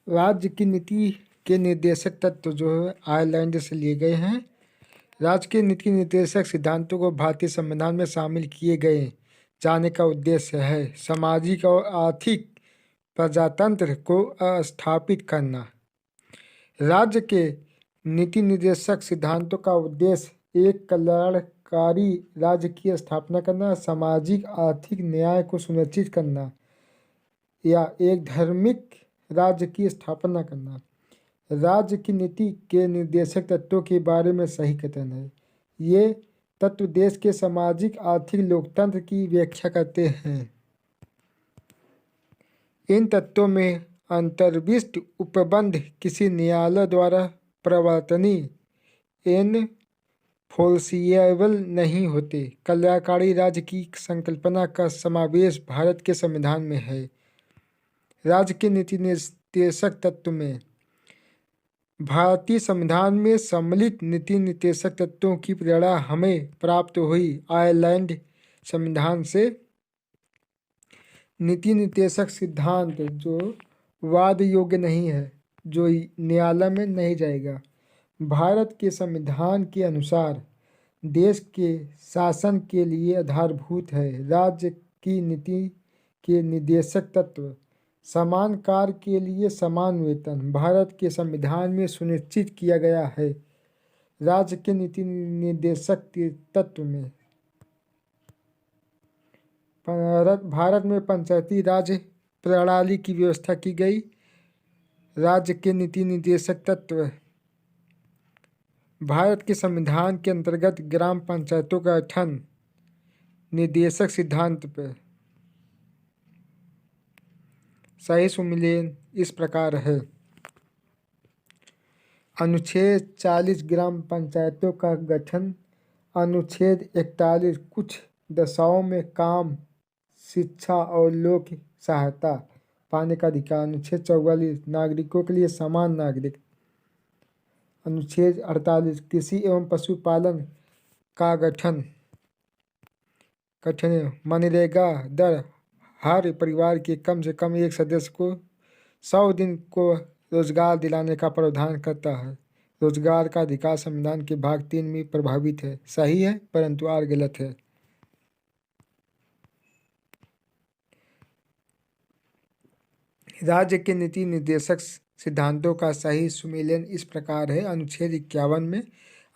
राज्य की नीति के निर्देशक तत्व जो है आयरलैंड से लिए गए हैं। राज्य के नीति निर्देशक सिद्धांतों को भारतीय संविधान में शामिल किए गए जाने का उद्देश्य है सामाजिक और आर्थिक प्रजातंत्र को स्थापित करना। राज्य के नीति निर्देशक सिद्धांतों का उद्देश्य एक कल्याणकारी राज्य की स्थापना करना, सामाजिक आर्थिक न्याय को सुनिश्चित करना या एक धार्मिक राज्य की स्थापना करना। राज्य की नीति के निर्देशक तत्वों के बारे में सही कथन है। ये तत्व देश के सामाजिक आर्थिक लोकतंत्र की व्याख्या करते हैं। इन तत्वों में अंतर्विष्ट उपबंध किसी न्यायालय द्वारा प्रवर्तनीय एनफोर्सिएबल नहीं होते। कल्याणकारी राज्य की संकल्पना का समावेश भारत के संविधान में है। राज्य के नीति निर्देशक तत्व में भारतीय संविधान में सम्मिलित नीति निर्देशक तत्वों की प्रेरणा हमें प्राप्त हुई आयरलैंड संविधान से। नीति निर्देशक सिद्धांत जो वाद योग्य नहीं है, जो न्यायालय में नहीं जाएगा। भारत के संविधान के अनुसार देश के शासन के लिए आधारभूत है। राज्य की नीति के निर्देशक तत्व समान कार्य के लिए समान वेतन भारत के संविधान में सुनिश्चित किया गया है। राज्य के नीति निर्देशक तत्व में भारत में पंचायती राज प्रणाली की व्यवस्था की गई। राज्य के नीति निर्देशक तत्व भारत के संविधान के अंतर्गत ग्राम पंचायतों का गठन निर्देशक सिद्धांत पर सही सुमेलित इस प्रकार है। अनुच्छेद 40 ग्राम पंचायतों का गठन। अनुच्छेद 41 कुछ दशाओं में काम, शिक्षा और लोक सहायता पाने का अधिकार। अनुच्छेद 44 नागरिकों के लिए समान नागरिक। अनुच्छेद 48 कृषि एवं पशुपालन का गठन। मनरेगा दर हर परिवार के कम से कम एक सदस्य को 100 दिन को रोजगार दिलाने का प्रावधान करता है। रोजगार का अधिकार संविधान के भाग 3 में प्रभावित है। सही है, परंतु आर गलत है। राज्य के नीति निर्देशक सिद्धांतों का सही सुमेलन इस प्रकार है। अनुच्छेद 51 में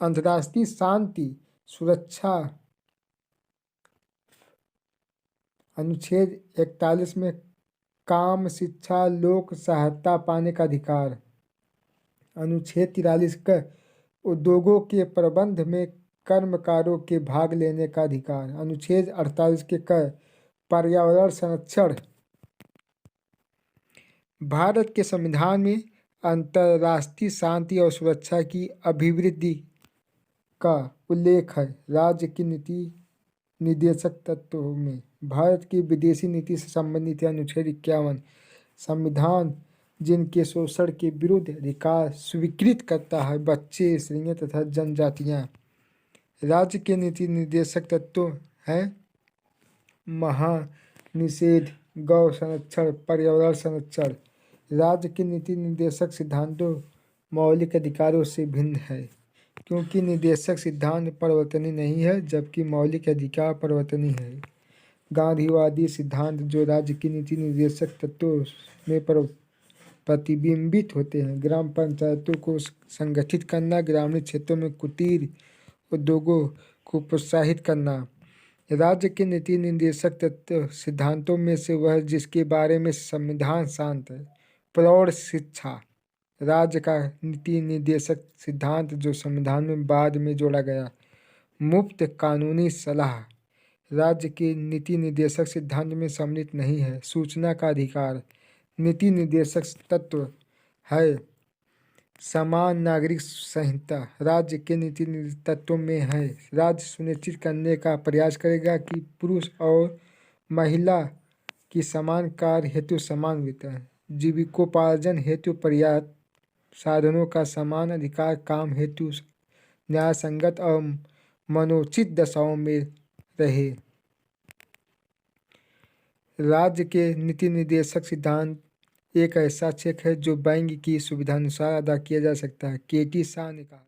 अंतर्राष्ट्रीय शांति सुरक्षा। अनुच्छेद 41 में काम, शिक्षा, लोक सहायता पाने का अधिकार। अनुच्छेद 43 का उद्योगों के प्रबंध में कर्मकारों के भाग लेने का अधिकार। अनुच्छेद 48 के पर्यावरण संरक्षण। भारत के संविधान में अंतर्राष्ट्रीय शांति और सुरक्षा की अभिवृद्धि का उल्लेख है। राज्य की नीति निर्देशक तत्वों में भारत की विदेशी नीति से संबंधित है। अनुच्छेद 51 संविधान जिनके शोषण के विरुद्ध अधिकार स्वीकृत करता है, बच्चे, स्त्रियां तथा जनजातियां। राज्य के नीति निर्देशक तत्व हैं महानिषेध, गौ संरक्षण, पर्यावरण संरक्षण। राज्य के नीति निर्देशक सिद्धांतों मौलिक अधिकारों से भिन्न है, क्योंकि निर्देशक सिद्धांत परिवर्तनीय नहीं है, जबकि मौलिक अधिकार परिवर्तनीय है। गांधीवादी सिद्धांत जो राज्य की नीति निर्देशक तत्वों में प्रतिबिंबित होते हैं। ग्राम पंचायतों को संगठित करना, ग्रामीण क्षेत्रों में कुटीर उद्योगों को प्रोत्साहित करना। राज्य के नीति निर्देशक तत्व सिद्धांतों में से वह जिसके बारे में संविधान शांत है। प्रौढ़ शिक्षा राज्य का नीति निर्देशक सिद्धांत जो संविधान में बाद में जोड़ा गया। मुफ्त कानूनी सलाह राज्य के नीति निर्देशक सिद्धांत में सम्मिलित नहीं है। सूचना का अधिकार नीति निर्देशक तत्व है। समान नागरिक संहिता राज्य के नीति तत्वों में है। राज्य सुनिश्चित करने का प्रयास करेगा कि पुरुष और महिला की समान कार्य हेतु समान वेतन, जीविकोपार्जन हेतु पर्याप्त साधनों का समान अधिकार, काम हेतु न्याय संगत और मनोचित दशाओं में रहे। राज्य के नीति निर्देशक सिद्धांत एक ऐसा चेक है जो बैंक की सुविधानुसार अदा किया जा सकता है, केटी शाह ने कहा।